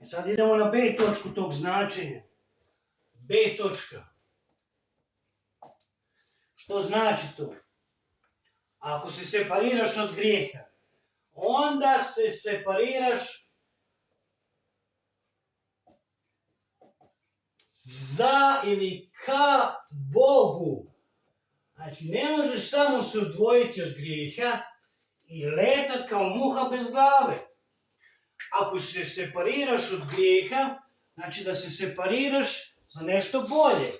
Sad idemo na B točku tog značenja. B točka. Što znači to? Ako se separiraš od grijeha, onda se separiraš za ili ka Bogu. Znači, ne možeš samo se odvojiti od grijeha i letat kao muha bez glave. Ako se separiraš od grijeha, znači da se separiraš za nešto bolje.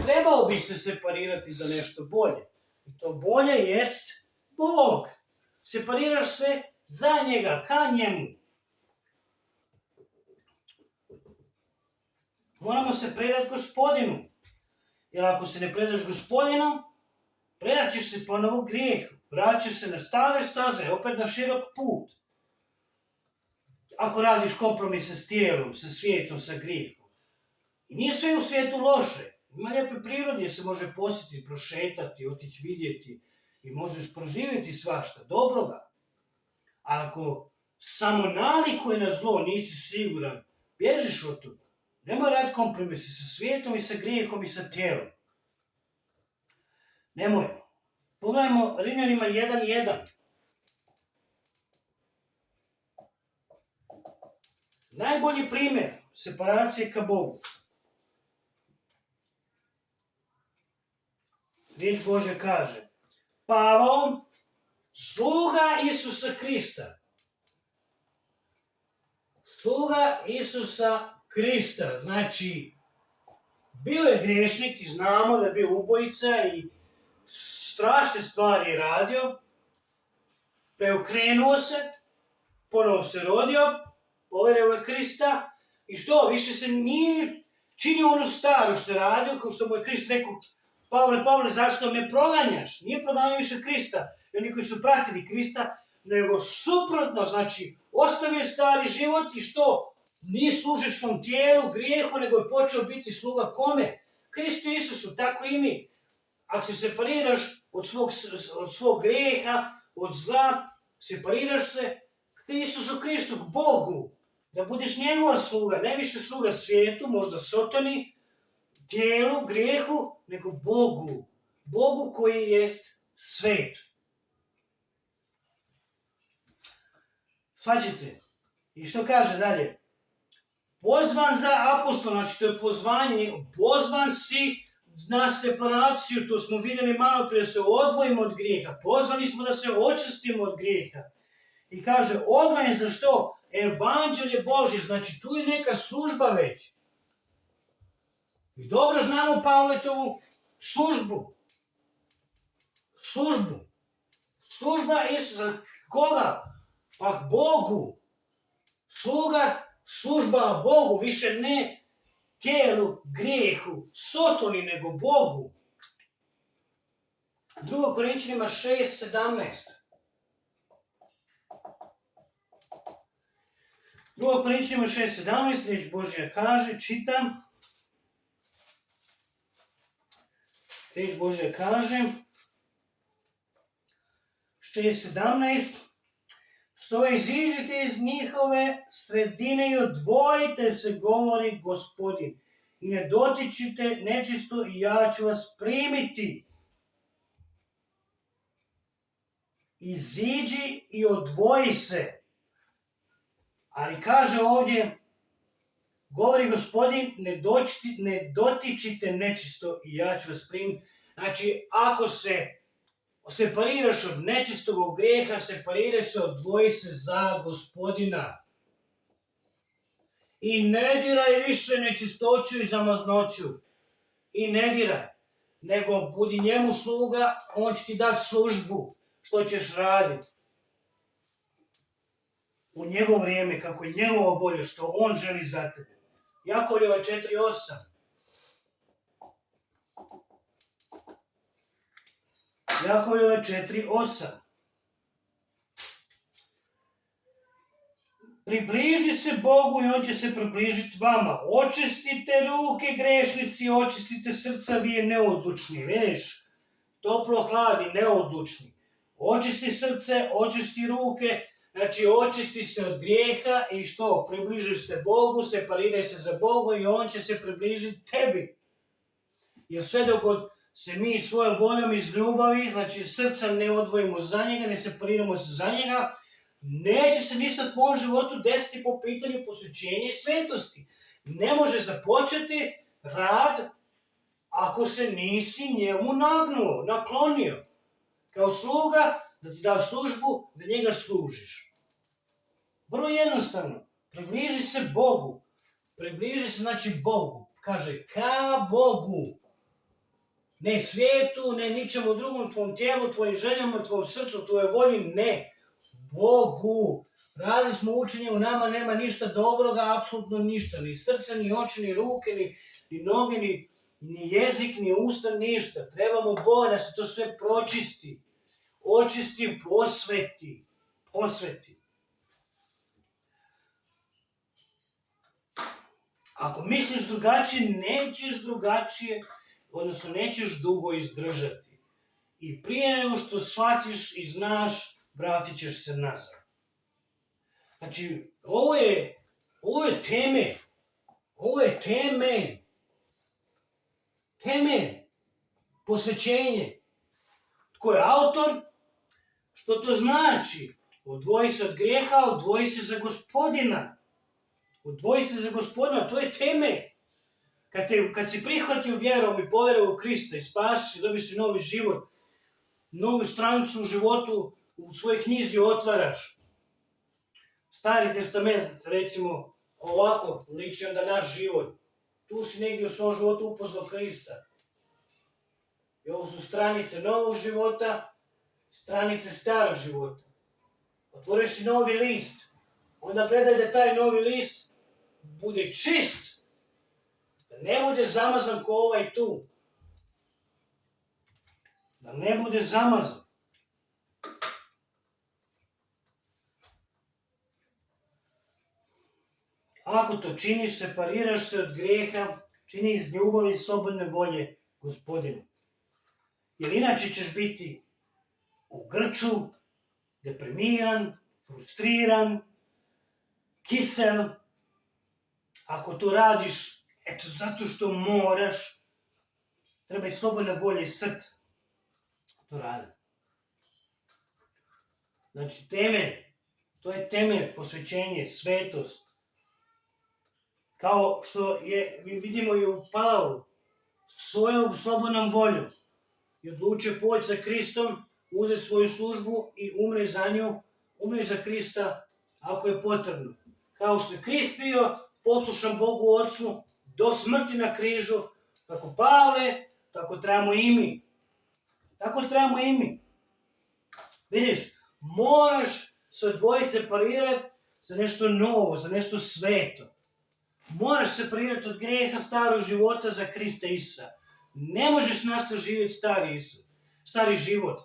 Trebao bi se separirati za nešto bolje. I to bolje jest Bog. Separiraš se za njega, ka njemu. Moramo se predati Gospodinu. Jer ako se ne predaš Gospodinu, predat ćeš se ponovo grijehu. Vraćaš se na stare staze, opet na širok put. Ako radiš kompromise s tijelom, sa svijetom, sa grijehom. I nije sve u svijetu loše. Ima lijepe prirode gdje se može posjetiti, prošetati, otići vidjeti i možeš proživjeti svašta, dobroga. A ako samo nalikuje na zlo, nisi siguran, bježiš od toga. Nemoj raditi kompromise sa svijetom i sa grijehom i sa tijelom. Nemoj. Pogledajmo Rimljanima 1.1. Najbolji primjer separacije ka Bogu. Riječ Božja kaže: Pavao, sluga Isusa Krista. Sluga Isusa Krista. Znači, bio je griješnik i znamo da je bio ubojica i strašne stvari je radio. Preokrenuo se, ponovo se rodio, povjerio je Krista i što, više se nije činio ono staro što je radio, kao što mu je Krist rekao: Pavle, zašto me proganjaš? Nije proganjao više Krista, i oni koji su pratili Krista, nego suprotno, znači, ostavio stari život i što? Nije služio svom tijelu, grijehu, nego je počeo biti sluga kome? Kristu Isusu, tako i mi. Ako se separiraš od svog grijeha, od zla, separiraš se k Isusu Kristu, k Bogu. Da budeš njegova sluga, ne više sluga svijetu, možda sotoni, tijelu, grijehu, nego Bogu. Bogu koji jest svet. Shvaćate? I što kaže dalje? Pozvan za apostol, znači to je pozvanje, pozvan si na separaciju, to smo vidjeli malo prije, da se odvojimo od grijeha. Pozvani smo da se očistimo od grijeha. I kaže, odvojen za što? Evanđelje Božje, znači tu je neka služba već. I dobro znamo Pavletovu službu. Služba Isusa. Koga? Pa Bogu. Služba Bogu, više ne tijelu, grijehu, sotoni, nego Bogu. 2. Korinćanima 6.17. 2. Korinćanima 6.17, riječ Božja kaže, čitam. Riječ Božja kaže, 6.17, što iziđite iz njihove sredine i odvojite se, govori Gospodin, i ne dotičite nečisto i ja ću vas primiti. Iziđi i odvoji se. Ali kaže ovdje, govori Gospodin, ne dotičite nečisto i ja ću vas primiti. Znači, ako se separiraš od nečistog grijeha, separiraj se, odvoji se za Gospodina. I ne diraj više nečistoću i zamaznoću. I ne diraj, nego budi njemu sluga, on će ti dati službu, što ćeš raditi. U njegovo vrijeme, kako je njegova volja, što on želi za tebe. Jakovljeva 4.8. Jakovljeva 4.8. Približi se Bogu i on će se približiti vama. Očistite ruke, grešnici, očistite srca, vi je neodlučni. Vidiš, toplo hladni, neodlučni. Očisti srce, očisti ruke, Znači, očisti se od grijeha i što? Približiš se Bogu, separiraj se za Bogu i On će se približiti tebi. Jer sve dok se mi svojom voljom iz ljubavi, znači srca ne odvojimo za njega, ne separiramo se za njega, neće se ništa u tvojom životu desiti po pitanju posvećenja i svetosti. Ne može započeti rad ako se nisi njemu naklonio. Kao sluga, da ti da službu, da njega služiš. Vrlo jednostavno. Približi se Bogu. Približi se znači Bogu. Kaže, ka Bogu. Ne svijetu, ne ničemu drugom, tvom tijelu, tvojim željama, tvom srcu, tvojoj volji, ne. Bogu. Radili smo učenje, u nama nema ništa dobroga, apsolutno ništa. Ni srca, ni oči, ni ruke, ni noge, ni jezik, ni usta, ništa. Trebamo Boga da se to sve pročisti. Očisti, posveti. Ako misliš drugačije, nećeš drugačije, odnosno nećeš dugo izdržati. I prije nego što shvatiš i znaš, vratit ćeš se nazad. Znači, ovo je temelj, posvećenje. Tko je autor? Što to znači? Odvoji se od grijeha, odvoji se za Gospodina. Odvoji se za Gospodina, to je temelj. Kad si prihvatio vjerom i povjerovao u Krista i spasiš i dobiš novi život, novu stranicu u životu u svojoj knjizi otvaraš. Stari testament, recimo, ovako liči onda naš život. Tu si negdje u svom životu upoznao Krista. I ovo su stranice novog života, stranice starog života. Otvoriš si novi list. Onda gledaj da taj novi list bude čist. Da ne bude zamazan ko ovaj tu. Da ne bude zamazan. Ako to činiš, separiraš se od grijeha, čini iz ljubavi i slobodne volje Gospodinu. Jer inače ćeš biti u grču, deprimiran, frustriran, kisel. Ako to radiš, eto zato što moraš, treba i slobodna volja iz srca. To radi. Znači to je temelj, posvećenje, svetost. Kao što vidimo i u Pavlu, svojom slobodnom voljom i odlučio poći za Kristom, uzeti svoju službu i umre za nju, umre za Krista ako je potrebno. Kao što je Krist bio poslušan Bogu Otcu do smrti na križu, tako Pavle, tako trebamo i mi. Tako trebamo i mi. Vidiš, moraš se odvojiti, separirati za nešto novo, za nešto sveto. Moraš se separirati od grijeha starog života za Krista Isusa. Ne možeš nastaviti živjeti stari život.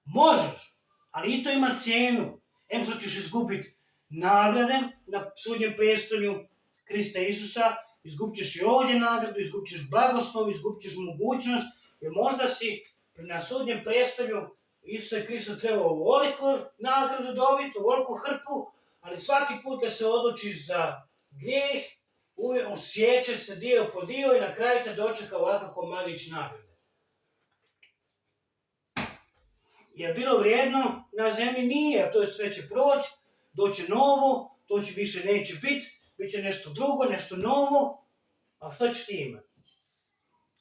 Možeš, ali i to ima cijenu. Em što ćeš izgubiti nagrade na sudnjem prestolju Krista Isusa, izgubit ćeš i ovdje nagradu, izgubit ćeš blagoslov, izgubit ćeš mogućnost, jer možda si na sudnjem prestolju Isusa Krista trebao ovoliko nagradu dobiti, ovoliku hrpu, ali svaki put kad se odlučiš za grijeh, osjećaš se dio po dio i na kraju te dočeka ovakav komadić nagrade. Jer bilo vrijedno na zemlji nije, a to je sve će proći, doće novo, to će više neće biti, bit će nešto drugo, nešto novo, a što ćeš ti imati?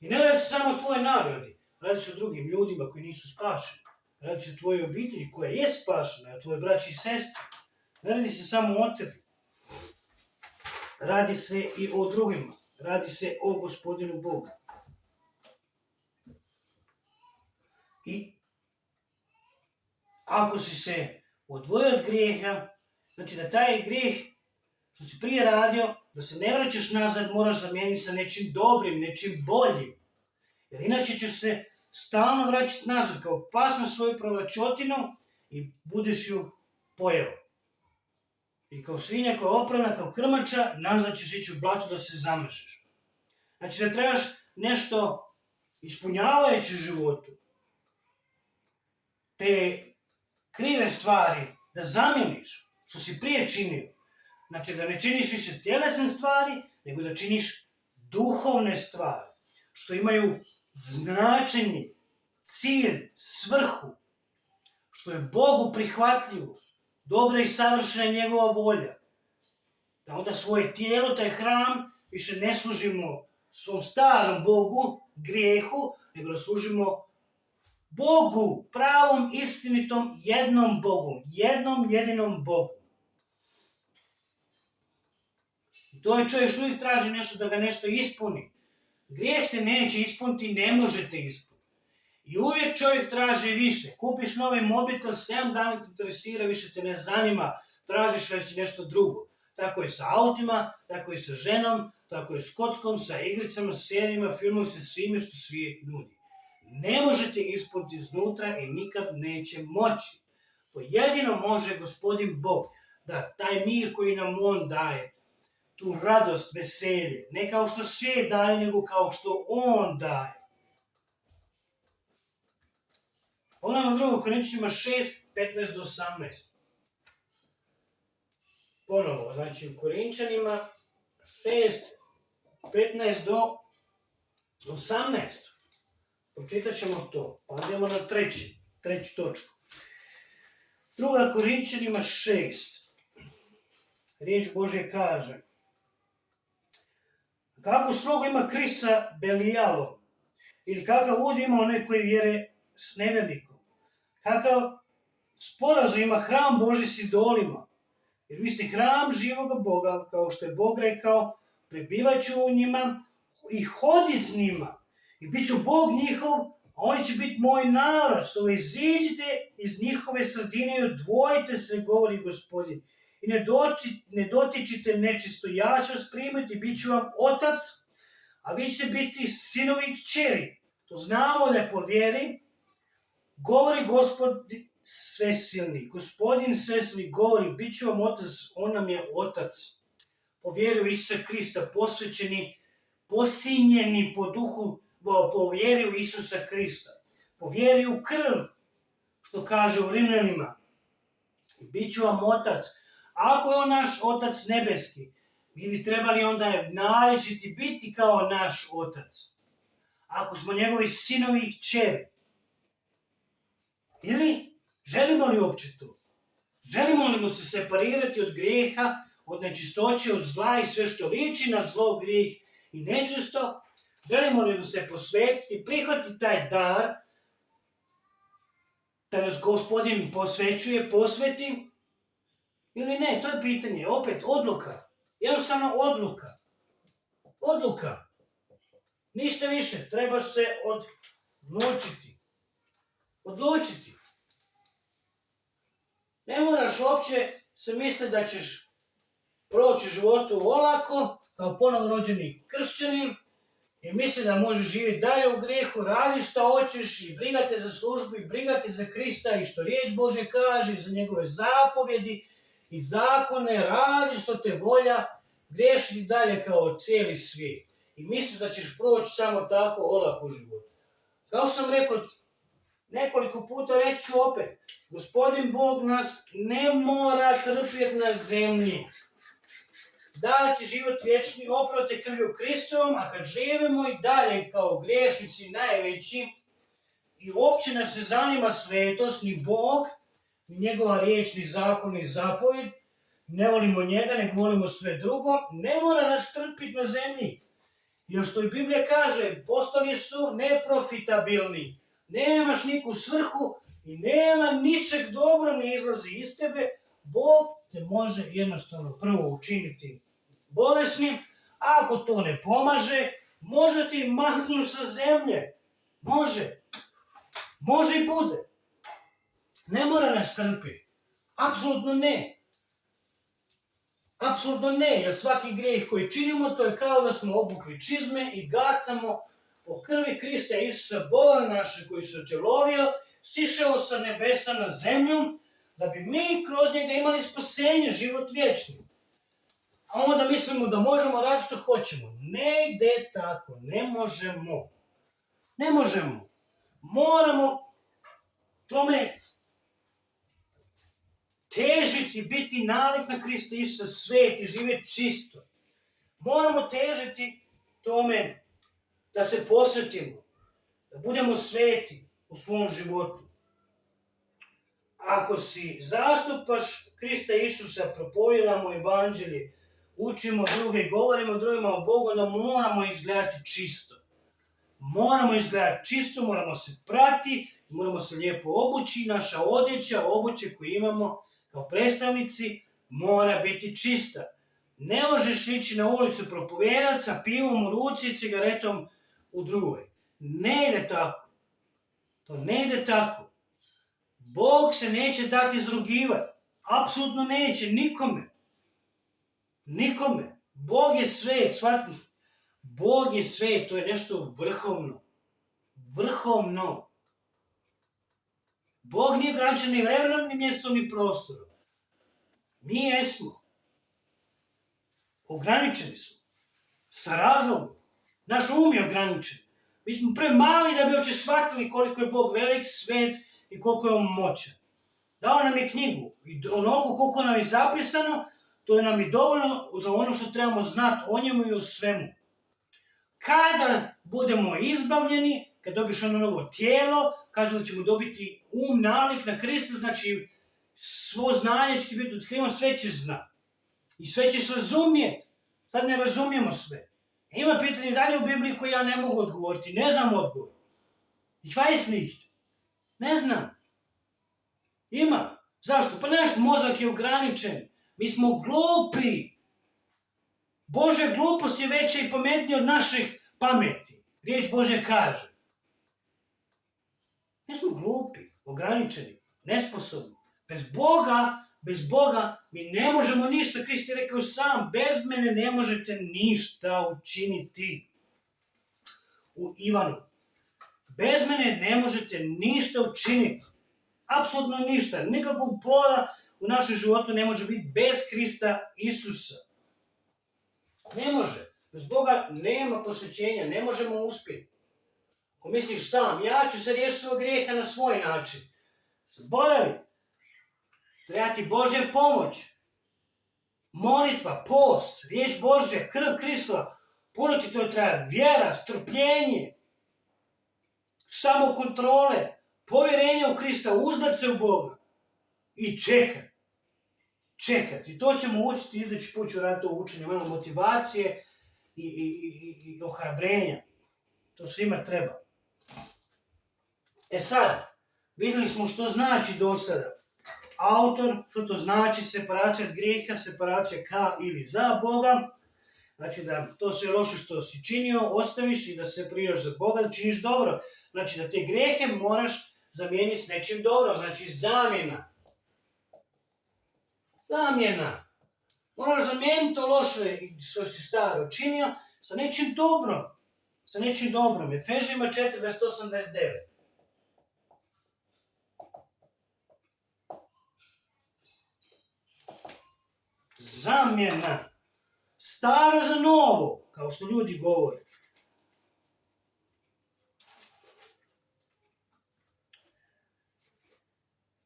I ne radi se samo o tvojoj nagradi, radi se o drugim ljudima koji nisu spašeni, radi se o tvojoj obitelji koja je spašena, o tvojoj braći i sestri, ne radi se samo o tebi. Radi se i o drugima. Radi se o Gospodinu Bogu. I ako si se odvojio od grijeha, znači da taj grijeh što si prije radio, da se ne vraćaš nazad, moraš zamijeniti sa nečim dobrim, nečim boljim. Jer inače ćeš se stalno vraćati nazad kao pas na svoju pravačotinu i budeš ju pojeo. I kao svinja koja je oprana, kao krmača, nazad ćeš ići u blato da se zamržeš. Znači da trebaš nešto ispunjavajuće u životu. Te krive stvari da zamijeniš. što si prije činio. Znači da ne činiš više tjelesne stvari, nego da činiš duhovne stvari, što imaju značenje, cilj, svrhu, što je Bogu prihvatljivo, dobra i savršena je njegova volja. Da onda svoje tijelo, taj hram, više ne služimo svom starom Bogu, grijehu, nego da služimo Bogu, pravom, istinitom, jednom Bogu, jednom jedinom Bogu. I to je čovjek uvijek traži nešto da ga nešto ispuni. Grijeh te neće ispuniti, ne možete ispuniti. I uvijek čovjek traži više. Kupiš novi mobitel, 7 dana te interesira, više te ne zanima, tražiš već nešto drugo. Tako je sa autima, tako je sa ženom, tako je s kockom, sa igricama, serijima, filmom, sa svime što svijet nudi. Ne možete ispuniti iznutra i nikad neće moći. To jedino može Gospodin Bog, da taj mir koji nam On daje, tu radost, veselje, ne kao što svijet daje, nego kao što On daje. Pogledajmo 2. Korinčanima 6, 15 do 18. Ponovo, znači u Korinčanima 6, 15 do 18. Pročitat ćemo to, pa idemo na treću točku. 2. Korinčanima 6. Riječ Božje kaže: kako slogu ima Krist sa Belijalom, ili kakav ud ima onaj koji vjere s nevjernikom, kakav sporazum ima hram Božji s idolima, jer vi ste hram živoga Boga, kao što je Bog rekao, prebivat ću u njima i hodit s njima, i bit ću Bog njihov, a oni će biti moj narod. Stoga iziđite iz njihove sredine i odvojite se, govori Gospodin, i ne dotičite nečisto. Ja ću vas primiti, bit ću vam otac, a vi ćete biti sinovi i kćeri. To znamo da je po vjeri, govori Gospodin svesilni. Gospodin svesilni govori, bit ću vam otac, on nam je otac. Po vjeri u Isusa Krista, posvećeni, posinjeni po duhu, po vjeri u Isusa Krista, po vjeri u krv, što kaže u Rimljanima, bit ću vam otac. Ako je on naš otac nebeski, mi bi trebali onda nareći biti kao naš otac. Ako smo njegovi sinovi i kćeri. Ili želimo li uopće to? Želimo li mu se separirati od grijeha, od nečistoće, od zla i sve što liči na zlo, grijeh i nečisto? Želimo li mu se posvetiti, prihvatiti taj dar, da nas Gospodin posveti, ili ne? To je pitanje, opet odluka. Jednostavno odluka. Odluka. Ništa više, trebaš se odlučiti. Ne moraš uopće se misliti da ćeš proći životu olako, kao ponovno rođeni kršćanin, i misli da možeš živjeti dalje u grijehu, radi što hoćeš i brigate za službu i brigate za Krista i što riječ Božja kaže, za njegove zapovjedi i zakone, radi što te volja, griješiti dalje kao cijeli svijet. I misliš da ćeš proći samo tako olako u životu. Kao sam rekao nekoliko puta, reći ću opet, Gospodin Bog nas ne mora trpjeti na zemlji. Dati život vječni, oprote krvlju Kristovom, a kad živimo i dalje kao griješnici najveći i uopće nas ne zanima svetost, ni Bog, ni njegova riječ, ni zakon, ni zapovjed, ne volimo njega, nego volimo sve drugo, ne mora nas trpiti na zemlji. Jer što i Biblija kaže, postali su neprofitabilni, nemaš niku svrhu i nema ničeg dobro ne izlazi iz tebe, Bog te može jednostavno prvo učiniti bolesnim, a ako to ne pomaže, može ti mahnuti sa zemlje. Može i bude. Ne mora nas trpiti. Apsolutno ne, jer svaki grijeh koji činimo, to je kao da smo obukli čizme i gacamo po krvi Krista Isusa, Boga našeg koji se utjelovio, sišao sa nebesa na zemlju, da bi mi kroz njega imali spasenje, život vječni. A onda mislimo da možemo raditi što hoćemo. Ne ide tako, ne možemo. Moramo tome težiti, biti nalik na Krista Isusa, svet i živjeti čisto. Moramo težiti tome da se posvetimo, da budemo sveti u svom životu. Ako si zastupaš Krista Isusa, propovijedamo evanđelje, učimo druge, govorimo drugima o Bogu, da moramo izgledati čisto. Moramo izgledati čisto, moramo se prati, moramo se lijepo obući, naša obuće koju imamo kao predstavnici mora biti čista. Ne možeš ići na ulicu propovijedati sa pivom u ruci i cigaretom u drugoj. Ne ide tako. To ne ide tako. Bog se neće dati izrugivati. Apsolutno neće, nikome. Nikome. Bog je svet, shvatite. Bog je svet, to je nešto vrhovno. Vrhovno. Bog nije ograničen ni vremenom, ni mjestom, ni prostorom. Mi jesmo. Ograničeni smo. Sa razlogom. Naš um je ograničen. Mi smo premali da bi uopće shvatili koliko je Bog velik, svet i koliko je on moćan. Dao nam je knjigu. I onoliko koliko nam je zapisano, to nam je dovoljno za ono što trebamo znati o njemu i o svemu. Kada budemo izbavljeni, kad dobiš ono novo tijelo, kaže da ćemo dobiti nalik na Krista, znači svo znanje će ti biti otkriveno, sve ćeš znati. I sve ćeš razumjeti. Sad ne razumijemo sve. Ima pitanje dalje u Bibliji koje ja ne mogu odgovoriti, ne znam odgovor. Ich weiß nicht. Ne znam. Ima. Zašto? Pa naš mozak je ograničen. Mi smo glupi. Božja glupost je veća i pametnija od naših pameti. Riječ Božja kaže. Mi smo glupi, ograničeni, nesposobni. Bez Boga mi ne možemo ništa. Krist je rekao sam, bez mene ne možete ništa učiniti. U Ivanu. Bez mene ne možete ništa učiniti. Apsolutno ništa. Nikakvog ploda u našem životu ne može biti bez Krista Isusa. Ne može. Bez Boga nema posvećenja, ne možemo uspjeti. Ako misliš sam, ja ću se riješiti svog grijeha na svoj način. Zaboravi. Treba ti Božja pomoć. Molitva, post, riječ Božja, krv Kristova. Puno ti to treba. Vjera, strpljenje, samokontrole, povjerenje u Krista, uzdat se u Boga. I čekat. I to ćemo učiti idući put ću raditi to učenje. Malo motivacije i ohrabrenja. To svima treba. Sad, vidjeli smo što znači do sada. Autor, što to znači separacija od grijeha, separacija ka ili za Boga. Znači da to sve loše što si činio, ostaviš i da se prijaš za Boga, da činiš dobro. Znači da te grijehe moraš zamijeniti s nečim dobrom, znači zamjena. Zamjena. Moraš zamijeniti to loše što si staro činio sa nečim dobrom. Sa nečim dobrom. Efežima 4:28-29. Zamjena. Staro za novo, kao što ljudi govore.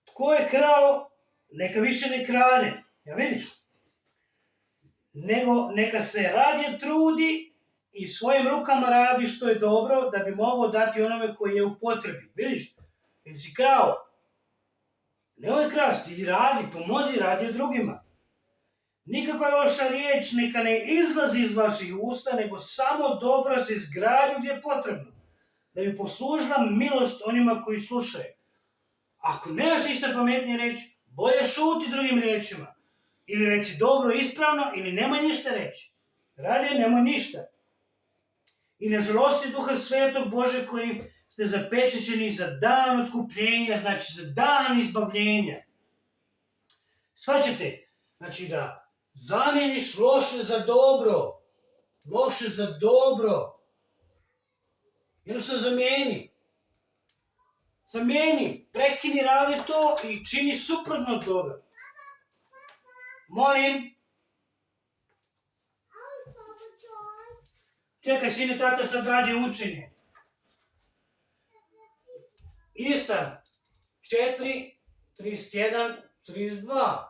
Tko je krao, neka više ne krade. Ja vidiš? Nego neka se radije trudi i svojim rukama radi što je dobro, da bi mogao dati onome koji je u potrebi. Vidiš? Jer si krao. Nemoj krasti, idi radi, pomozi, radi od drugima. Nikakva loša riječ neka ne izlazi iz vaših usta, nego samo dobro za izgradnju gdje je potrebno, da bi poslužila milost onima koji slušaju. Ako nemaš ništa pametnije reći, bolje šuti drugim riječima. Ili reci dobro, ispravno, ili nemoj ništa reći. Radije nemoj ništa. I ne žalosti Duha Svetog Bože koji ste zapečećeni za dan otkupljenja, znači za dan izbavljenja. Shvaćate? Znači da zamijeniš loše za dobro. Loše za dobro. Jednostavno zamijeni. Zamijeni. Prekini, radi to i čini suprotno od toga. Molim. Čekaj, sine, tata sad radi učenje. Ista. 4:31 32.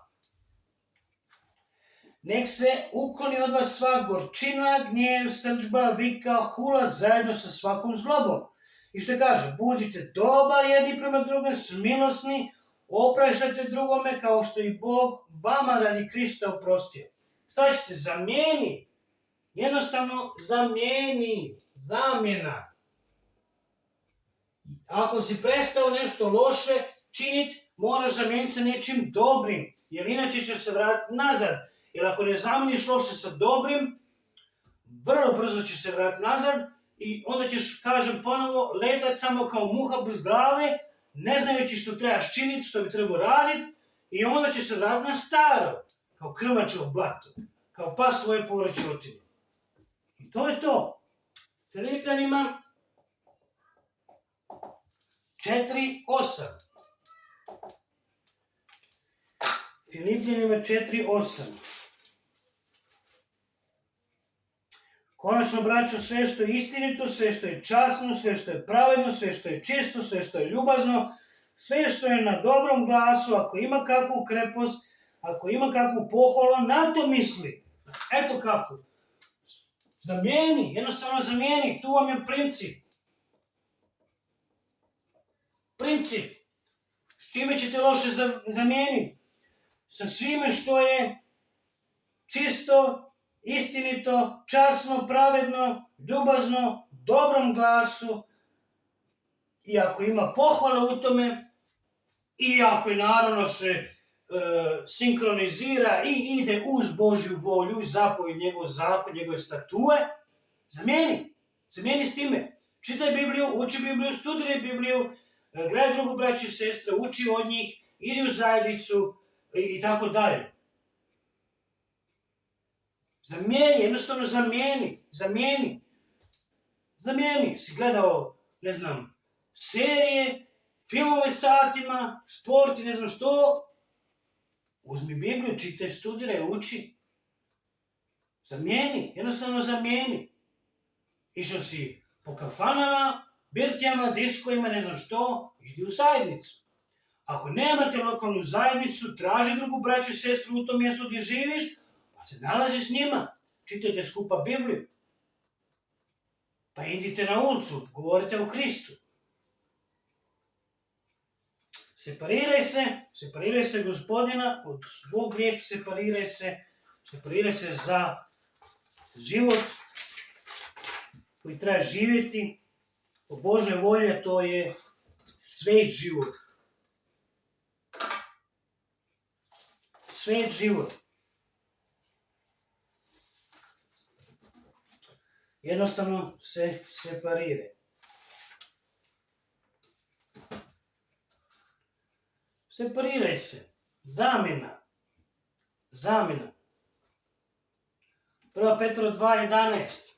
Nek se ukloni od vas sva gorčina, gnjev, srdžba, vika, hula zajedno sa svakom zlobom. I što kaže, budite dobar jedni prema drugom, smilosni, opraštajte drugome kao što i Bog vama radi Krista oprostio. Šta ćete? Zamijeni. Jednostavno zamijeni. Zamjena. Ako si prestao nešto loše činiti, moraš zamijeniti sa nečim dobrim, jer inače ćeš se vratiti nazad. Jer ako ne zamijeniš loše sa dobrim, vrlo brzo ćeš se vratiti nazad i onda ćeš, kažem ponovo, letat samo kao muha bez glave, ne znajući što trebaš činiti, što bi trebao raditi, i onda ćeš se vratiti na staro, kao krmače u blatu, kao pas svoje povraćotine. I to je to. Filipljanima 4:8. Filipljanima 4:8. Konačno, braćo, sve što je istinito, sve što je časno, sve što je pravedno, sve što je čisto, sve što je ljubazno, sve što je na dobrom glasu, ako ima kakvu krepost, ako ima kakvu pohvalu, na to misli. Eto kako. Zamijeni, jednostavno zamijeni, tu vam je princip. Princip. S čime ćete loše zamijeniti? Sa svime što je čisto, istinito, časno, pravedno, ljubazno, dobrom glasu, i ako ima pohvala u tome, i ako je naravno se sinkronizira i ide uz Božju volju, zapovjed, njegov zakon, njegove statue, zamijeni s time. Čitaj Bibliju, uči Bibliju, studiraj Bibliju, gledaj drugu braću i sestre, uči od njih, idi u zajednicu i tako dalje. Zamijeni, jednostavno zamijeni. Si gledao, ne znam, serije, filmove satima, sport i ne znam što. Uzmi Bibliju, čitaj, studiraj, uči. Jednostavno zamijeni. Išao si po kafanama, birtijama, diskojima, ne znam što, idi u zajednicu. Ako nemate lokalnu zajednicu, traži drugu braću i sestru u tom mjestu gdje živiš, pa se nalazi s njima, čitajte skupa Bibliju. Pa idite na ulicu, govorite o Kristu. Separiraj se Gospodina, od svog grijeha separiraj se za život koji treba živjeti po Božoj volji, a to je svet život. Svet život. Jednostavno se separiraj. Separiraj se. Zamjena. 1. Petrov 2:11.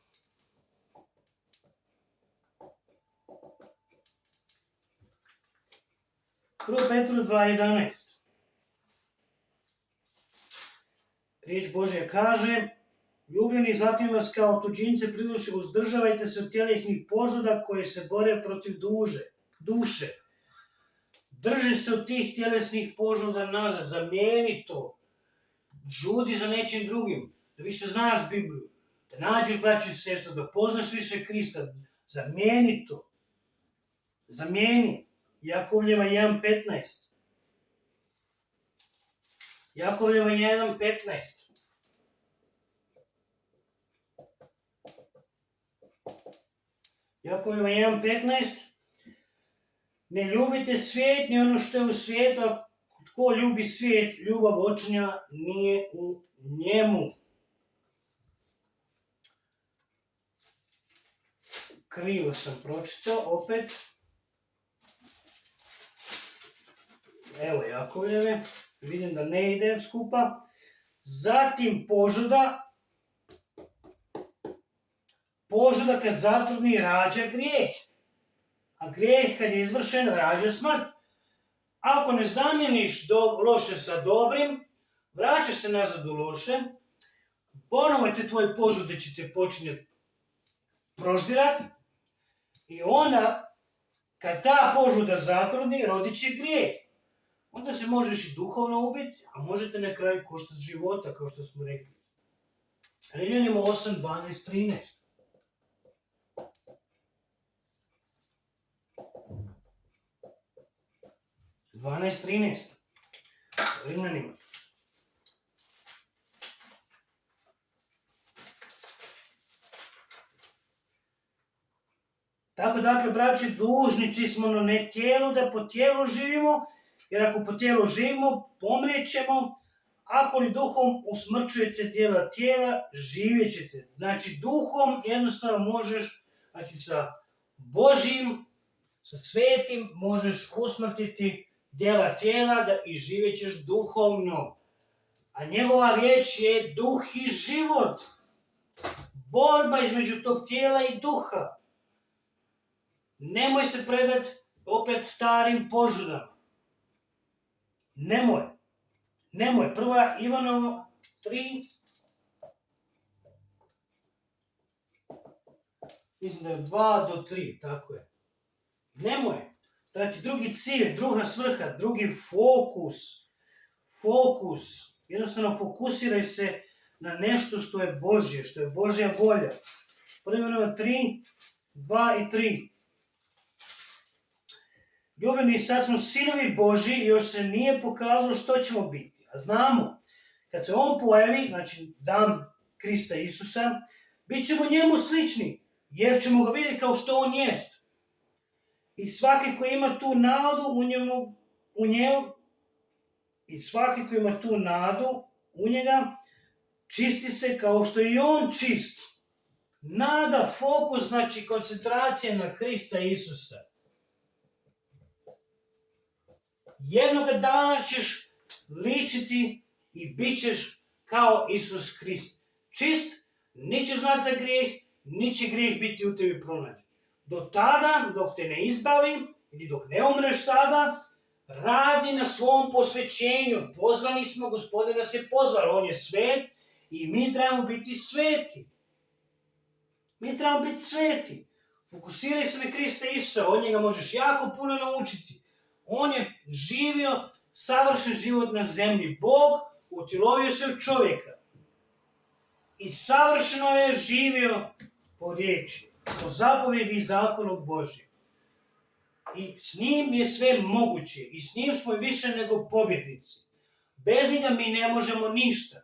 Riječ Božja kaže: ljubljeni, zatim vas kao tuđince priduše, uzdržavajte se od tjelesnih požuda koje se bore protiv duše. Drži se od tih tjelesnih požuda nazad, zamijeni to. Žudi za nečim drugim, da više znaš Bibliju, da nađeš braću i sestru, da poznaš više Krista. Zamijeni to. Jakovljeva 1:15. Jakovljeva 1:15. Jakovljeva 1:15. Ne ljubite svijet, ni ono što je u svijetu, a tko ljubi svijet, ljubav očinja nije u njemu. Krivo sam pročitao, opet. Evo Jakovljeve, vidim da ne ide skupa. Zatim požuda kad zatrudni rađa grijeh. A grijeh kad je izvršen rađa smrt. Ako ne zamijeniš loše sa dobrim, vraćaš se nazad u loše, ponovo te tvoje požude će te počinjeti proždirati i onda kad ta požuda zatrudni, rodit će grijeh. onda se možeš i duhovno ubiti, a možete na kraju koštati života, kao što smo rekli. Rimljanima 8, 12, 13. Rimljanima. Tako dakle, braći, dužnici smo no ne tijelu, da po tijelu živimo, jer ako po tijelu živimo, pomrijećemo, ako li duhom usmrćujete djela tijela, živjet ćete. Znači, duhom jednostavno možeš, znači sa Božjim, sa svetim, možeš usmrtiti djela tijela da i živjet ćeš duhovno. A njegova riječ je duh i život. Borba između tog tijela i duha. Nemoj se predati opet starim požudama. Nemoj. 1. Ivanova 3. Mislim da je 2 do 3, tako je. Nemoj. Znači, drugi cilj, druga svrha, drugi fokus. Jednostavno fokusiraj se na nešto što je Božje, što je Božja volja. 1. Ivanova 3, 2 i 3. Ljubljeni, sad smo sinovi Božji i još se nije pokazalo što ćemo biti. A znamo, kad se on pojavi, znači dan Krista Isusa, bit ćemo njemu slični, jer ćemo ga vidjeti kao što on jest. I svaki koji ima tu nadu u njega, čisti se kao što je i on čist. Nada, fokus, znači koncentracija na Krista Isusa. Jednoga dana ćeš ličiti i bit ćeš kao Isus Krist. Čist, neće znati za grijeh, neće grijeh biti u tebi pronađen. Do tada, dok te ne izbavi, ili dok ne umreš sada, radi na svom posvećenju. Pozvani smo, Gospodin nas je pozvao, on je svet i mi trebamo biti sveti. Fokusiraj se na Krista Isusa, od njega možeš jako puno naučiti. On je živio savršen život na zemlji. Bog utjelovio se u čovjeka. I savršeno je živio po riječi, po zapovjedi i zakonu Božjem. I s njim je sve moguće. I s njim smo više nego pobjednici. Bez njega mi ne možemo ništa.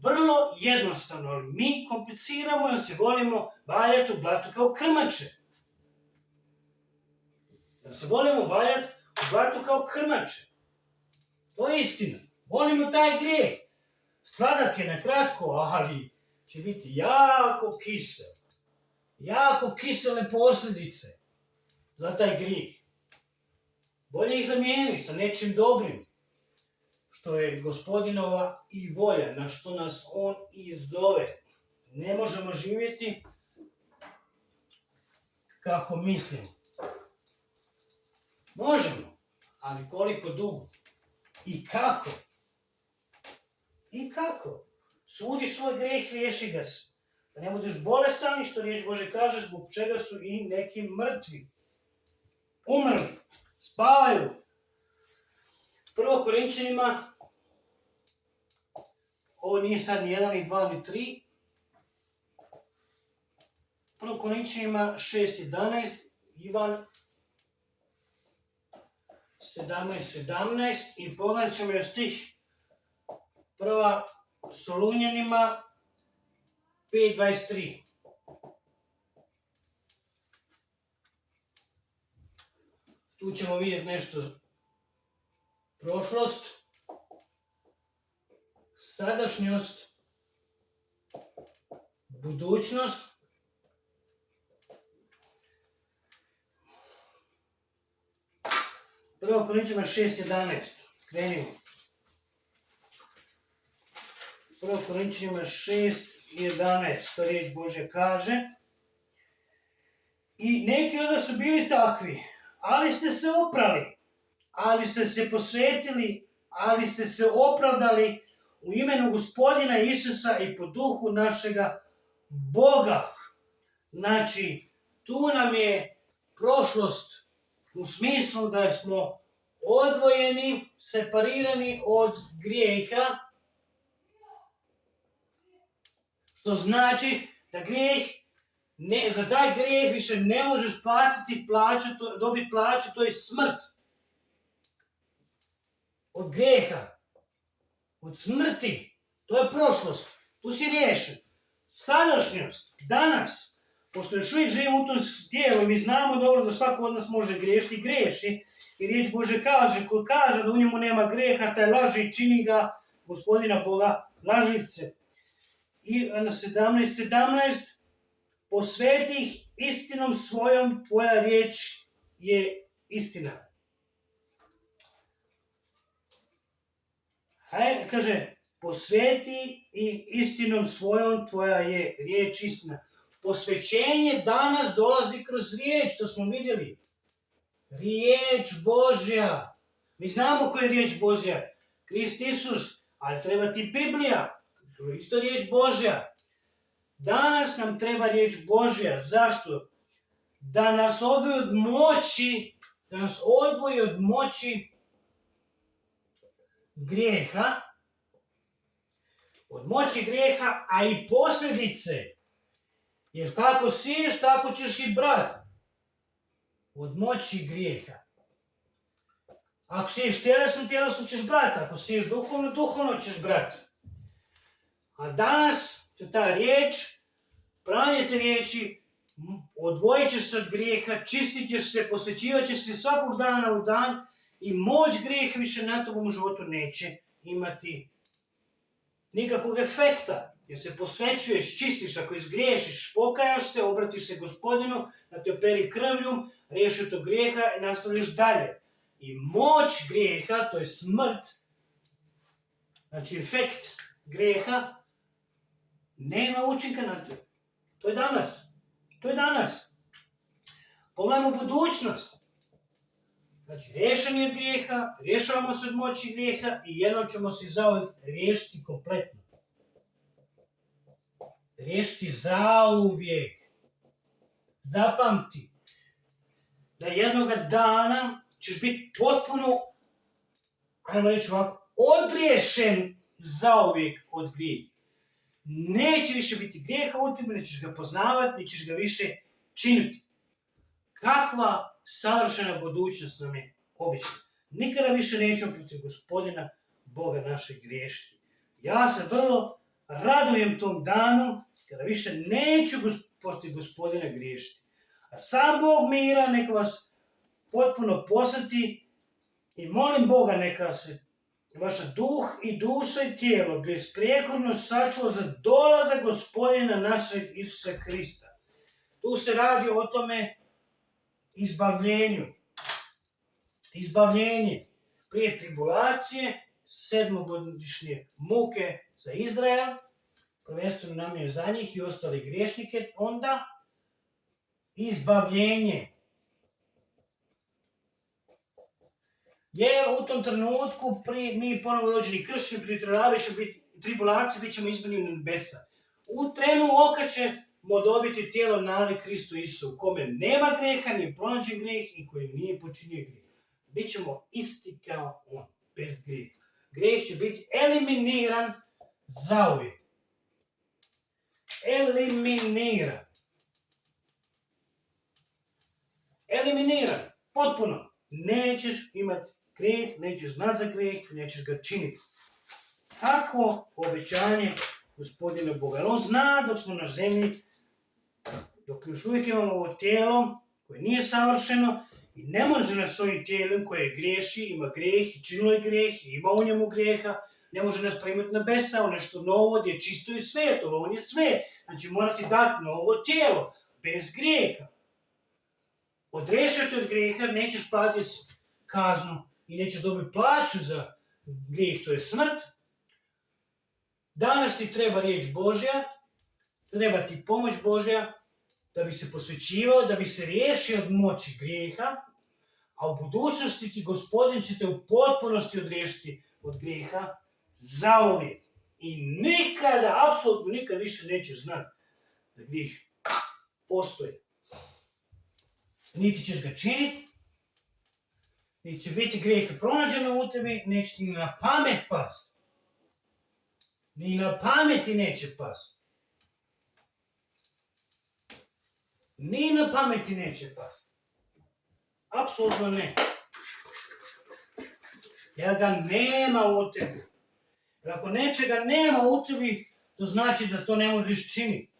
Vrlo jednostavno, ali mi kompliciramo jer se volimo valjati u blatu kao krmače. To je istina. Volimo taj grijeh. Sladak je na kratko, ali će biti jako kisel. Jako kisele posljedice za taj grijeh. Bolje ih zamijeni sa nečim dobrim, što je Gospodinova i volja, na što nas on izdove. Ne možemo živjeti kako mislimo. Možemo, ali koliko dugo? I kako? Sudi svoj grijeh, riješi ga se. Da ne budeš bolestan, što riječ Bože kaže, zbog čega su i neki mrtvi. Umrli, spavaju. 1. Korinčanima, ovo nije sad ni 1, ni 2, ni 3. 1. Korinčanima 6.11, Ivan 17.17 i pogledat ćemo još stih 1. Solunjanima 5.23. Tu ćemo vidjeti nešto prošlost, sadašnjost, budućnost. Prvo Korinčanima 6.11. Krenimo. 1. Korinčanima 6.11. To riječ Božja kaže. I neki od vas su bili takvi, ali ste se oprali, ali ste se posvetili, ali ste se opravdali u imenu Gospodina Isusa i po duhu našega Boga. Znači, tu nam je prošlost u smislu da smo odvojeni, separirani od grijeha, što znači da za taj grijeh više ne možeš platiti plaću, dobiti plaću, to je smrt. Od grijeha, od smrti, to je prošlost, tu si riješen. Sadašnjost, danas, pošto još uvijek živimo u tom tijelu i mi znamo dobro da svako od nas može griješiti i griješi, i riječ Bože kaže, ko kaže da u njemu nema grijeha, taj laže i čini ga Gospodina Boga laživce. I na 17:17 posveti ih istinom svojom, tvoja riječ je istina. Hajde, kaže, posveti i istinom svojom, tvoja je riječ istina. Posvećenje danas dolazi kroz riječ, to smo vidjeli. Riječ Božja. Mi znamo koja je riječ Božja. Krist Isus, ali treba ti Biblija. To je isto riječ Božja. Danas nam treba riječ Božja. Zašto? Da nas odvoji od moći grijeha, od moći grijeha, a i posljedice. Jer kako siješ, tako ćeš i brati. Od moći grijeha. Ako siješ tjelesno ćeš brati. Ako siješ duhovno ćeš brati. A danas ta riječ, pranje te riječi, odvojit ćeš se od grijeha, čistit ćeš se, posvećivat ćeš se svakog dana u dan i moć grijeha više na tobom životu neće imati nikakvog efekta. Jer se posvećuješ, čistiš, ako izgriješiš, pokajaš se, obratiš se Gospodinu, da te operi krvlju, riješi to grijeha i nastavljaš dalje. I moć grijeha, to je smrt, znači efekt grijeha, nema učinka na te. To je danas. Pogledajmo budućnost. Znači, riješeni od grijeha, rješavamo se od moći grijeha i jednom ćemo se zauvijek riješiti kompletno. Riješiti zauvijek. Zapamti da jednoga dana ćeš biti potpuno, ajmo reći ovako, odriješen zauvijek od grijeha. Neće više biti grijeha u tebi, nećeš ga poznavati, nećeš ga više činiti. Kakva savršena budućnost nam je obična. Nikada više nećemo protiv Gospodina Boga našeg griješiti. Ja se vrlo radujem tom danu kada više neću protiv Gospodina griješiti. A sam Bog mira neka vas potpuno posveti i molim Boga neka se vaša duh i duša i tijelo besprijekorno sačuva za dolazak Gospodina našeg Isusa Krista. Tu se radi o tome izbavljenju. Izbavljenje prije tribulacije, 7-godišnje muke za Izrael, prvenstveno namjenu za njih i ostale griješnike, onda izbavljenje. Jer u tom trenutku mi ponovo rođeni kršćani prije tribulacije bit ćemo izbavljeni na nebesa. U trenu oka ćemo dobiti tijelo nalik Kristu Isusu, u kome nema grijeha, nije pronađen grijeh i koji nije počinio grijeh. Bićemo isti kao on, bez grijeha. Grijeh će biti eliminiran zauvijek. Eliminiran. Potpuno. Nećeš imati grijeh, nećeš znati za grijeh, nećeš ga činiti. Kakvo obećanje Gospodina Boga. On zna dok smo na zemlji, dok još uvijek imamo ovo tijelo koje nije savršeno i ne može nas svojim tijelom koje griješi, ima grijeh i činilo je grijeh i ima u njemu grijeha, ne može nas primiti na nebesa, on nešto novo gdje je čisto i sveto, on je svet. Znači morati dati novo tijelo, bez grijeha. Odrešati od grijeha, nećeš platiti kaznu i nećeš dobiti plaću za grijeh, to je smrt. Danas ti treba riječ Božja, treba ti pomoć Božja da bi se posvećivao, da bi se riješio od moći grijeha, a u budućnosti ti Gospodin će te u potpunosti odriješiti od grijeha zauvijek. I nikada, apsolutno nikada više nećeš znati da grijeh postoji. Niti ćeš ga činiti, niti će biti grijeha pronađeno u tebi, neće ti ni na pamet pasti. Ni na pameti neće pasti. Ni na pameti neće pasti. Apsolutno ne. Jer ga nema u tebi. Jer ako nečega nema u tebi, to znači da to ne možeš činiti.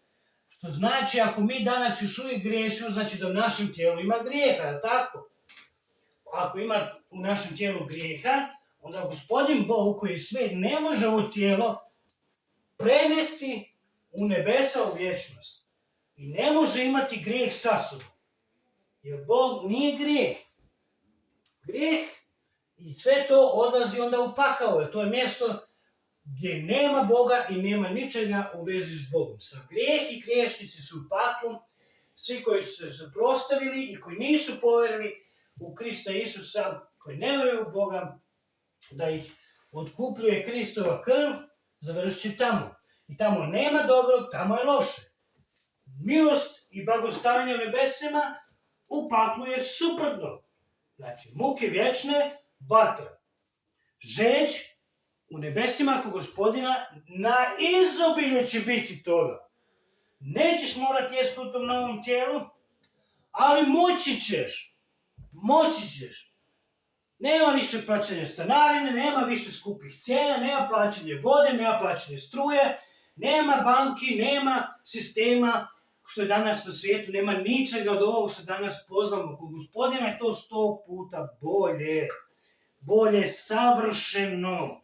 Što znači ako mi danas još uvijek griješimo, znači da u našem tijelu ima grijeha, je li tako? Ako ima u našem tijelu grijeha, onda Gospodin Bog koji sve ne može ovo tijelo prenesti u nebesa u vječnost. I ne može imati grijeh sa sobom. Jer Bog nije grijeh. Grijeh i sve to odlazi onda u pakao. Jer to je mjesto gdje nema Boga i nema ničega u vezi s Bogom. Sa grijeh i griješnici su u paklu. Svi koji su se suprotstavili i koji nisu povjerili u Krista Isusa, koji ne vjeruju u Boga, da ih otkupljuje Kristova krv, završit će tamo. I tamo nema dobrog, tamo je loše. Milost i blagostanje u nebesima, u paklu je suprotno. Znači, muke vječne, vatra. Žeđ u nebesima kod Gospodina na izobilje će biti toga. Nećeš morati jesti u tom novom tijelu, ali moći ćeš. Moći ćeš. Nema više plaćanja stanarine, nema više skupih cijena, nema plaćanje vode, nema plaćanje struje, nema banki, nema sistema što je danas na svijetu, nema ničega od ovog što danas poznamo. Kod Gospodina je to 100 puta bolje. Bolje savršeno.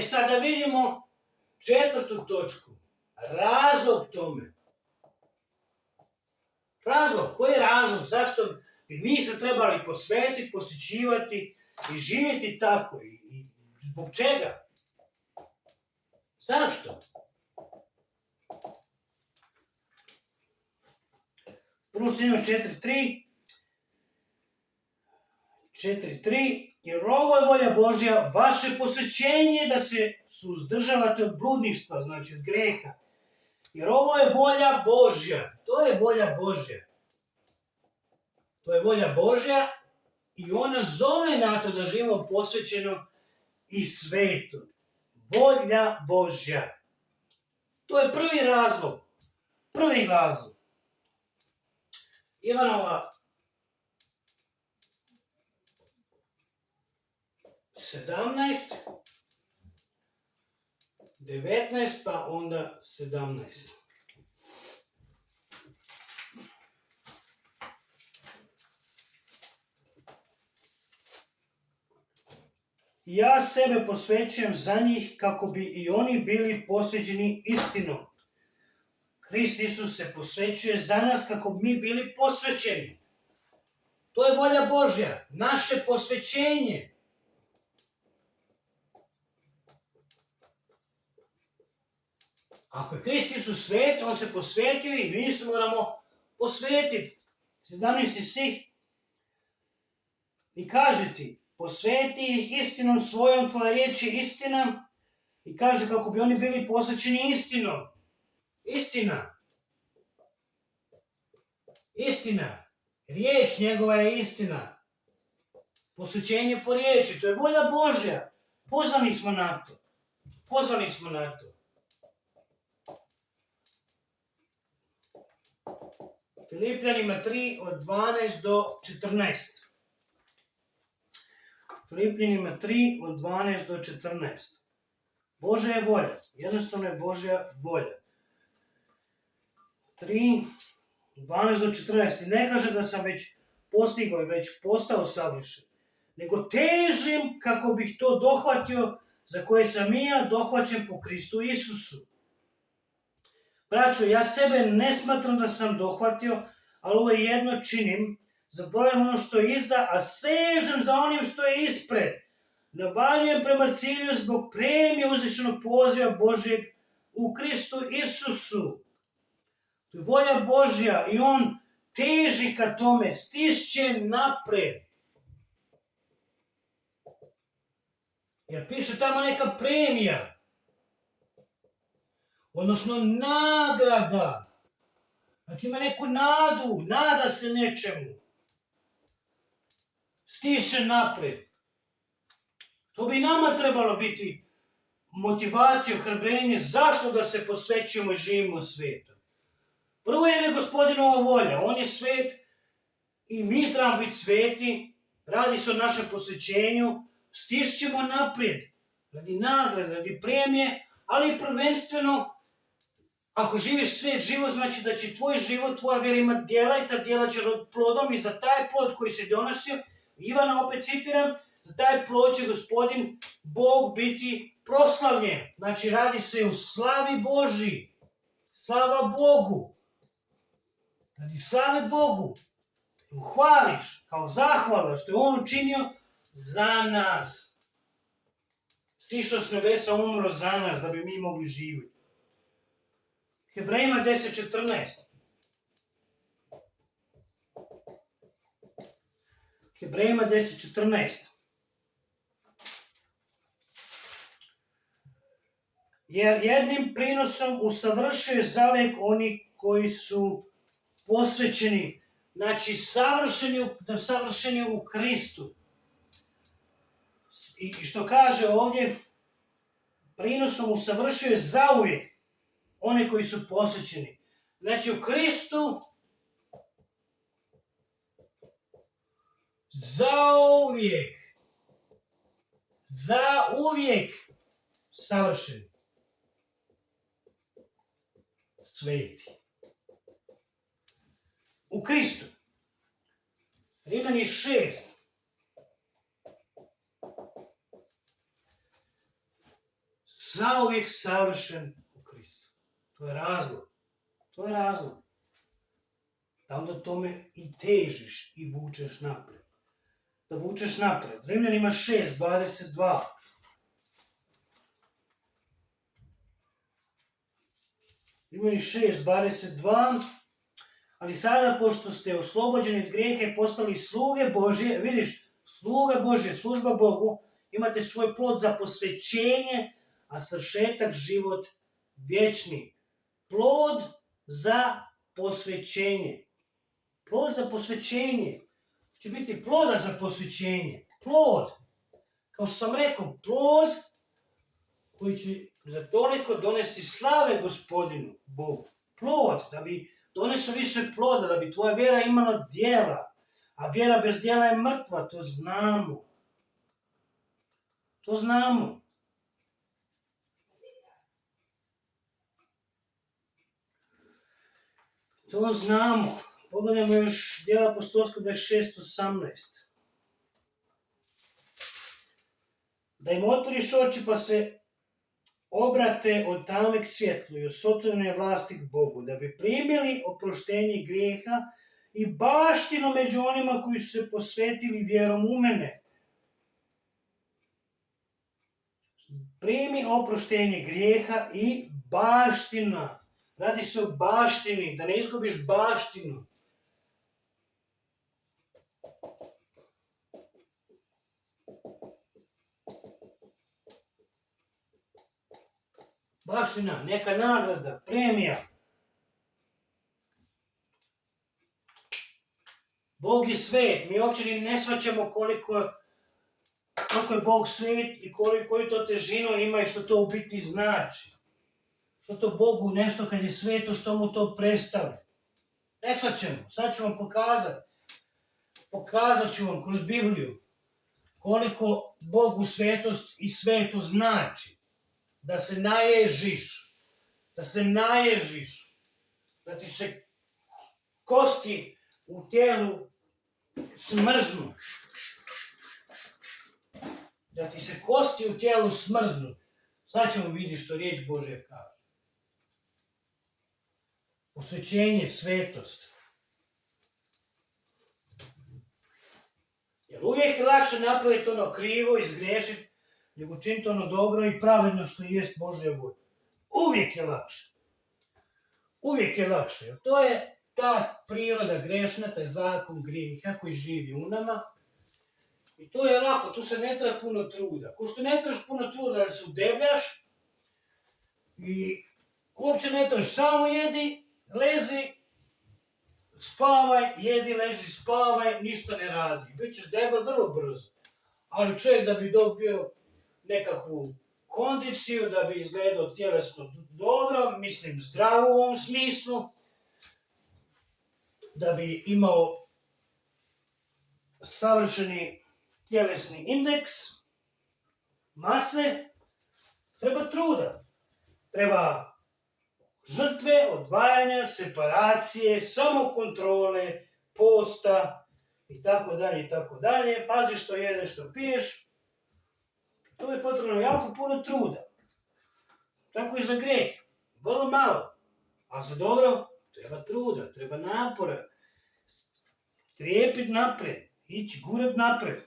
Sad da vidimo 4. točku. Razlog tome. Razlog, koji je razlog? Zašto bi mi se trebali posvetiti, posjećivati i živjeti tako? I zbog čega? Zašto? Prvo se ima 4.3. 4.3. Jer ovo je volja Božja, vaše posvećenje da se suzdržavate od bludništva, znači od greha. Jer ovo je volja Božja. To je volja Božja. To je volja Božja i ona zove na to da živimo posvećeno i sveto. Volja Božja. To je prvi razlog. Prvi razlog. Ivanova 17, 19, pa onda 17. Ja sebe posvećujem za njih kako bi i oni bili posvećeni istinom. Krist Isus se posvećuje za nas kako bi mi bili posvećeni. To je volja Božja, naše posvećenje. Ako je Krist Isus svet, on se posvetio i mi se moramo posvetiti. 17. stih. I kaže ti, posveti ih istinom svojom, tvoja riječ je istina. I kaže kako bi oni bili posvećeni istinom. Istina. Istina. Riječ njegova je istina. Posvećenje po riječi. To je volja Božja. Pozvani smo na to. Pozvani smo na to. Filipljanima 3 od 12 do 14. Filipljanima 3 od 12 do 14. Božja je volja. Jednostavno je Božja volja. 3, 12 do 14. I ne kaže da sam već postigao i već postao savršen, nego težim kako bih to dohvatio za koje sam i ja dohvaćen po Kristu Isusu. Braćo, ja sebe ne smatram da sam dohvatio, ali ovo jedno činim, zaboravim ono što je iza, a sežem za onim što je ispred. Navaljujem prema cilju zbog premije uzvišenog poziva Božjeg u Kristu Isusu. To je volja Božja i on teži ka tome, stišće napred. Jer piše tamo neka premija. Odnosno nagrada. Znači ima neku nadu, nada se nečemu. stiže napred. To bi nama trebalo biti motivacija, ohrabrenje, zašto da se posvećujemo i živimo u svijetu. Prvo je Gospodinova volja, on je svet i mi trebamo biti sveti, radi se o našem posvećenju, stišćemo naprijed, radi nagrade, radi premije, ali prvenstveno, ako živiš svet život, znači da će tvoj život, tvoja vjera ima djela i ta djela će rod plodom i za taj plod koji se donosio, Ivana opet citiram, za taj plod će Gospodin Bog biti proslavljen. Znači radi se o slavi Božji, slava Bogu, radi slave Bogu, hvališ kao zahvala što je On učinio za nas. Stišao s nebesa, umro za nas da bi mi mogli živjeti. Hebrejima 10.14. Hebrejima 10.14. Jer jednim prinosom usavršuje zavijek oni koji su posvećeni, znači savršeni u Kristu. I što kaže ovdje, prinosom usavršuje zauvijek one koji su posvećeni. Znači u Kristu zauvijek savršeni. Sveti. U Kristu. Rimljani 6. Zauvijek savršen u Kristu. To je razlog. To je razlog. Da onda tome i težiš i vučeš napred. Da vučeš napred. Rimljanima 6.22. Rimljani 6.22. Ali sada, pošto ste oslobođeni od grijeha i postali sluge Božje, vidiš, sluge Božje, služba Bogu, imate svoj plod za posvećenje, a svršetak život vječni. Plod za posvećenje. Plod za posvećenje. Će biti ploda za posvećenje. Plod. Kao što sam rekao, plod koji će za toliko donesti slave Gospodinu Bogu. Plod, da bi donesu više ploda, da bi tvoja vjera imala djela. A vjera bez djela je mrtva, to znamo. To znamo. To znamo. Pogledajmo još djela apostolskog 26.18. Da im otvoriš oči pa se obrate od tame k svjetlu i od sotovne vlasti k Bogu, da bi primili oproštenje grijeha i baštinu među onima koji su se posvetili vjerom u mene. Primi oproštenje grijeha i baština. Radi se o baštini, da ne izgubiš baštinu. Baština, neka nagrada, premija. Bog je svet, mi uopće ni ne shvaćamo koliko je Bog svet i koliko je to težino ima i što to u biti znači. Što to Bogu nešto kad je sveto, što mu to predstavlja. Ne shvaćamo, sad ću vam pokazati. Pokazat ću vam kroz Bibliju koliko Bogu svetost i sveto znači. Da se naježiš, da ti se kosti u tijelu smrznu. Sad ćemo vidjeti što riječ Božja kaže. Posvećenje, svetost. Jer uvijek je lakše napraviti ono krivo, izgriješiti, nego učiniti ono dobro i pravedno što jest Božja volja. Uvijek je lakše. Jer to je ta priroda grešna, taj zakon grijeha koji živi u nama. I to je lako, tu se ne treba puno truda. Ko što ne trebaš puno truda da se udebljaš i uopće ne trebaš, samo jedi, lezi, spavaj, jedi, leži, spavaj, ništa ne radi. Bićeš debel vrlo brzo. Ali čovjek da bi dobio nekakvu kondiciju, da bi izgledao tjelesno dobro, mislim zdravo u ovom smislu, da bi imao savršeni tjelesni indeks, mase, treba truda. Treba žrtve, odvajanja, separacije, samokontrole, posta i tako dalje i tako dalje. Pazi što jedeš, što piješ. To je potrebno jako puno truda. Tako i za grijeh. Vrlo malo. A za dobro treba truda, treba napora. Trijepit napred. Ići gurat napred.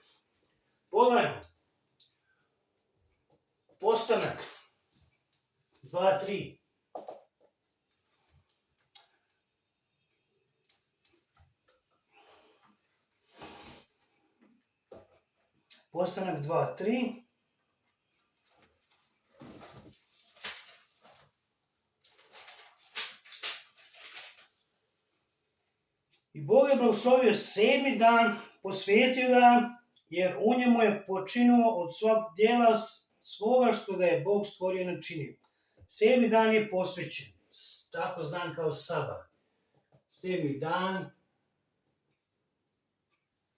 Pogledajmo. Postanak. 2-3. Postanak 2-3. I Bog je blagoslovio 7. dan, posvetio ga, jer u njemu je počinuo od svog djela svoga što ga je Bog stvorio i načinio. 7. dan je posvećen, tako znan kao sabat. 7. dan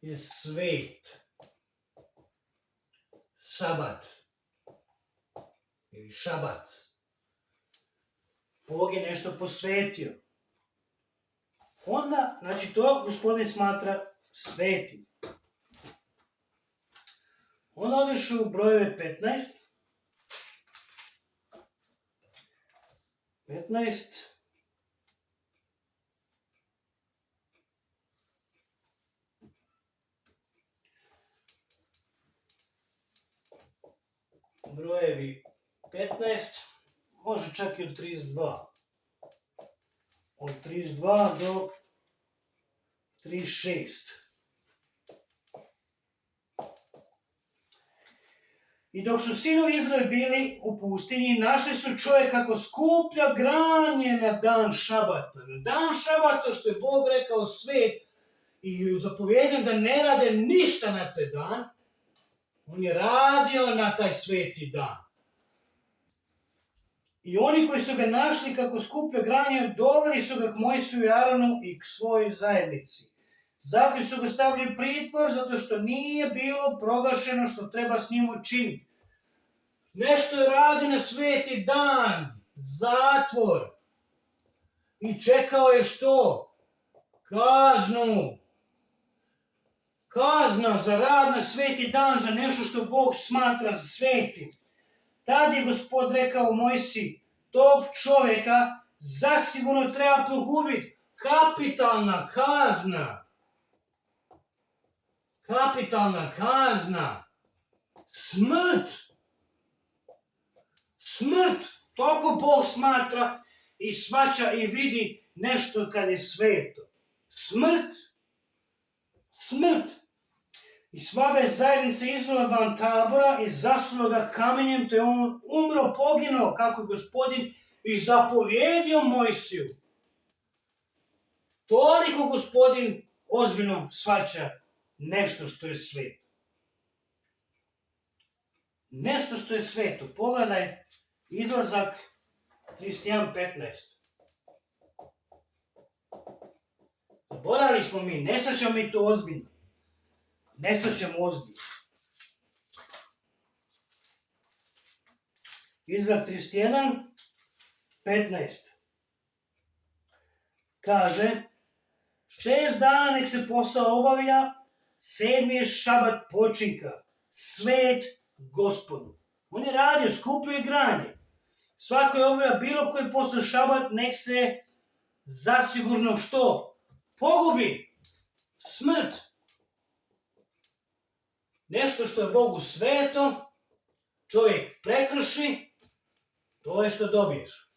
je svet. Sabat. Ili šabat. Bog je nešto posvetio. Onda, znači to Gospodin smatra svetim. Onda odeš u brojeve 15. 15. Brojevi 15. Može čak i od 32. Od 32 do 36. I dok su sinovi Izrael bili u pustinji, našli su čovjek kako skuplja granje na dan šabata. Na dan šabata, što je Bog rekao svet i zapovjedio da ne rade ništa na taj dan, on je radio na taj sveti dan. I oni koji su ga našli kako skuplja granje, doveli su ga k Mojsiju i Aronu i k svojoj zajednici. Zatim su ga stavili u pritvor zato što nije bilo proglašeno što treba s njim učiniti. Nešto je radi na sveti dan, zatvor. I čekao je što? Kaznu. Kazna za rad na sveti dan, za nešto što Bog smatra za svetim. Tad je Gospod rekao Mojsiji, tog čovjeka zasigurno treba pogubiti. Kapitalna kazna. Kapitalna kazna. Smrt. Smrt. Toliko Bog smatra i shvaća i vidi nešto kad je sveto. Smrt. Smrt. I sva ga je zajednica izvela van tabora i zasula ga kamenjem, te je on umro, poginuo, kako je Gospodin i zapovjedio Mojsiju. Toliko Gospodin ozbiljno shvaća nešto što je sveto. Nešto što je sveto. Pogledaj Izlazak 31.15. Zaboravili smo mi, ne shvaćamo mi to ozbiljno. Ne shvaćamo ozbiljno. Izlazak 31.15. Kaže, 6 dana nek se posao obavlja, 7. je šabat počinka, svet Gospodu. On je radio, skupio je granje. Svako je obavlja bilo koji posao šabat, nek se zasigurno što? Pogubi. Smrt. Nešto što je Bogu sveto, čovjek prekrši, to je što dobiješ.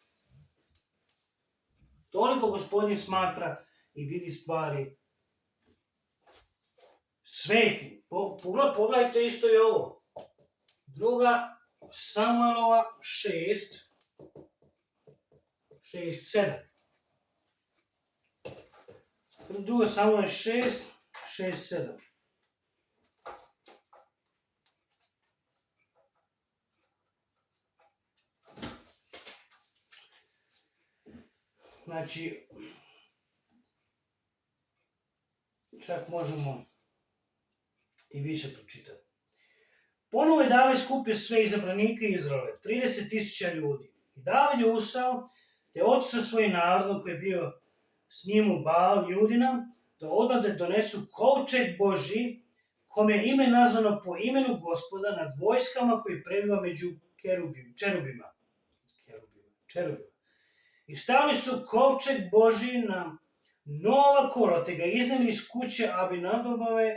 Toliko Gospodin smatra i vidi stvari sveti. Pogledajte isto i ovo. 2. Samuelova 6:7. 2. Samuel 6, 7. Znači, čak možemo i više pročitati. Ponovo je David skupio sve izabranike Izraele, 30.000 ljudi. I David je usao, te otišao svojim narodom koji je bio s njim u Baal Judina, da odande donesu kovčeg Božji, kome je ime nazvano po imenu Gospoda nad vojskama koji prebiva među čerubima. I stavili su kovčeg Božji na nova kola, te ga iznijeli iz kuće Abinadabove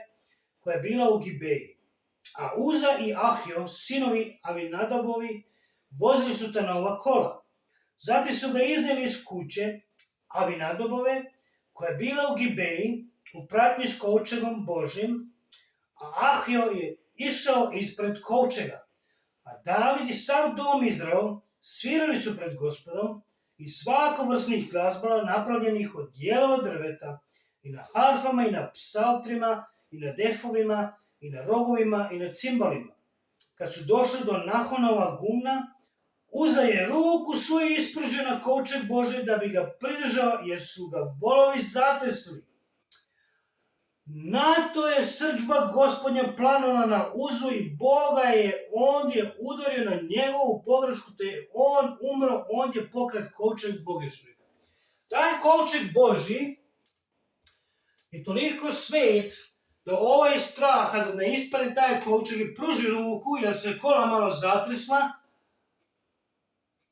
koja je bila u Gibeji. A Uza i Ahio, sinovi Abinadabovi, vozili su ta nova kola. Zatim su ga iznijeli iz kuće Abinadabove koja je bila u Gibeji u pratnji s kovčegom Božjim, a Ahio je išao ispred kovčega. A David i sav dom Izrael svirali su pred Gospodom i svakovrsnih glazbala napravljenih od dijelova drveta, i na harfama, i na psaltrima, i na defovima, i na rogovima, i na cimbalima. Kad su došli do Nahonova gumna, Uza je ruku svoju ispružio na kovčeg Božji da bi ga pridržao, jer su ga volovi zatresli. Na to je srdžba Gospodnja planula na Uzu i Boga je ondje udario na njegovu pogrešku, te je on umro ondje pokraj kovčeg Božjeg. Taj kovčeg Božji je toliko svet da ovaj strah, kada ne ispane taj kovčeg i pruži ruku, jer se kola malo zatresla,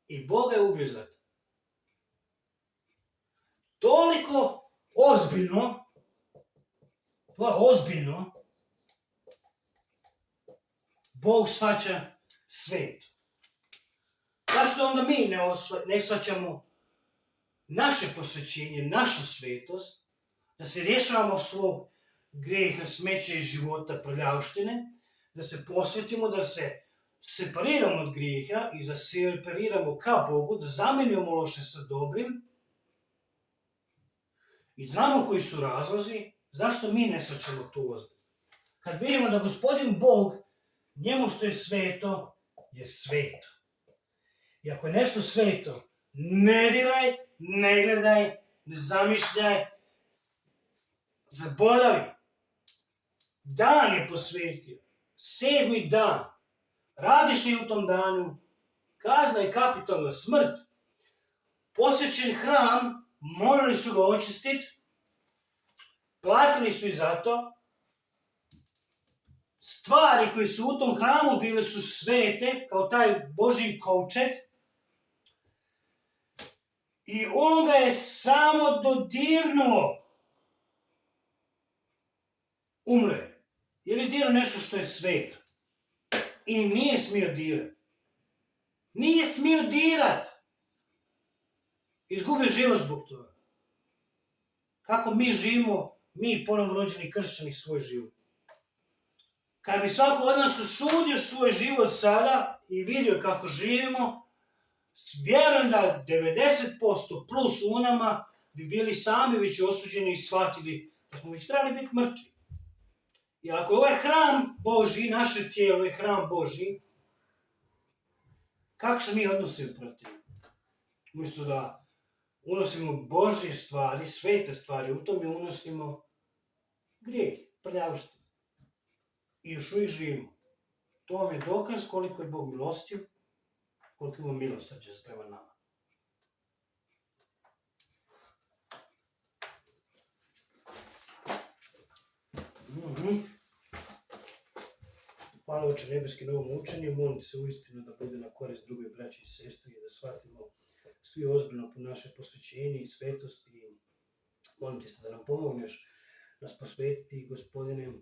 i Boga je ubio za to. Toliko ozbiljno, to je ozbiljno, Bog shvaća svet. Zašto onda mi ne shvaćamo naše posvećenje, našu svetost, da se rješavamo svog grijeha, smeća i života, prljavštine, da se posvetimo, da se separiramo od grijeha i da se separiramo ka Bogu, da zamenimo loše sa dobrim i znamo koji su razlozi, zašto mi ne shvaćamo tu ozbiljno. Kad vidimo da Gospodin Bog, njemu što je sveto, je sveto. I ako je nešto sveto, ne diraj, ne gledaj, ne zamišljaj, zaboravi. Dan je posvetio, 7. dan. Radiš li u tom danu, kazna je kapitalna, smrt. Posvećen hram, morali su ga očistiti, platili su i za to. Stvari koje su u tom hramu bile su svete, kao taj Božji kovčeg. I on ga je samo dodirnuo. Umre. Jer je dirao nešto što je sveto. I nije smio dirati. Nije smio dirat. Izgubio život zbog toga. Kako mi živimo, mi ponovno rođeni kršćani, svoj život. Kad bi svako od nas osudio svoj život sada i vidio kako živimo, vjerujem da 90% plus u nama bi bili sami već osuđeni i shvatili da smo već trebali biti mrtvi. Jer ako je ovaj hram Božji, naše tijelo je hram Božji, kako se mi odnosimo protiv? Umjesto da unosimo Božje stvari, svete stvari, u tome unosimo grijeh, prljavštinu. I još uvijek živimo. To vam je dokaz koliko je Bog milostiv, koliko ima milosrđa prema nama. Hvala Oče nebeski na ovom učenju, molim se uistinu da bude na korist drugoj braći i sestri i da shvatimo svi ozbiljno po naše posvećenje i svetosti. Molim te se da nam pomogneš nas posvetiti, Gospodine,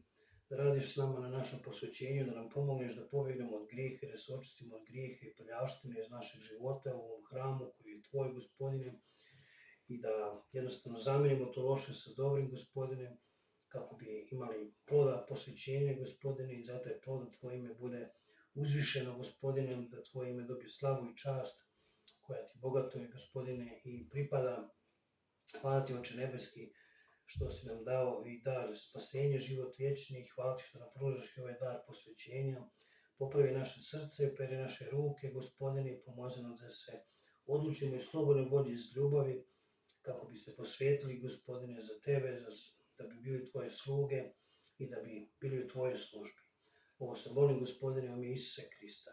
da radiš s nama na našem posvećenju, da nam pomogneš da pobjegnemo od grijeha, da se očistimo od grijeha i prljavštine iz našeg života u ovom hramu koji je Tvoj, Gospodine, i da jednostavno zamenimo to loše sa dobrim, Gospodine, kako bi imali ploda posvećenja, Gospodine, i zato je ploda Tvoje ime bude uzvišeno, Gospodine, da Tvoje ime dobije slavu i čast koja Ti bogato je, Gospodine, i pripada. Hvala Ti, Oče nebeski, što si nam dao i dar spasenja, život vječni. Hvala ti što nam pružaš i ovaj dar posvećenja. Popravi naše srce, operi naše ruke, Gospodine, i pomozi nam da se odlučimo i slobodno volji iz ljubavi, kako bi se posvetili, Gospodine, za tebe, da bi bili tvoje sluge i da bi bili u tvojoj službi. Ovo se molim, Gospodine, u ime Isuse Krista.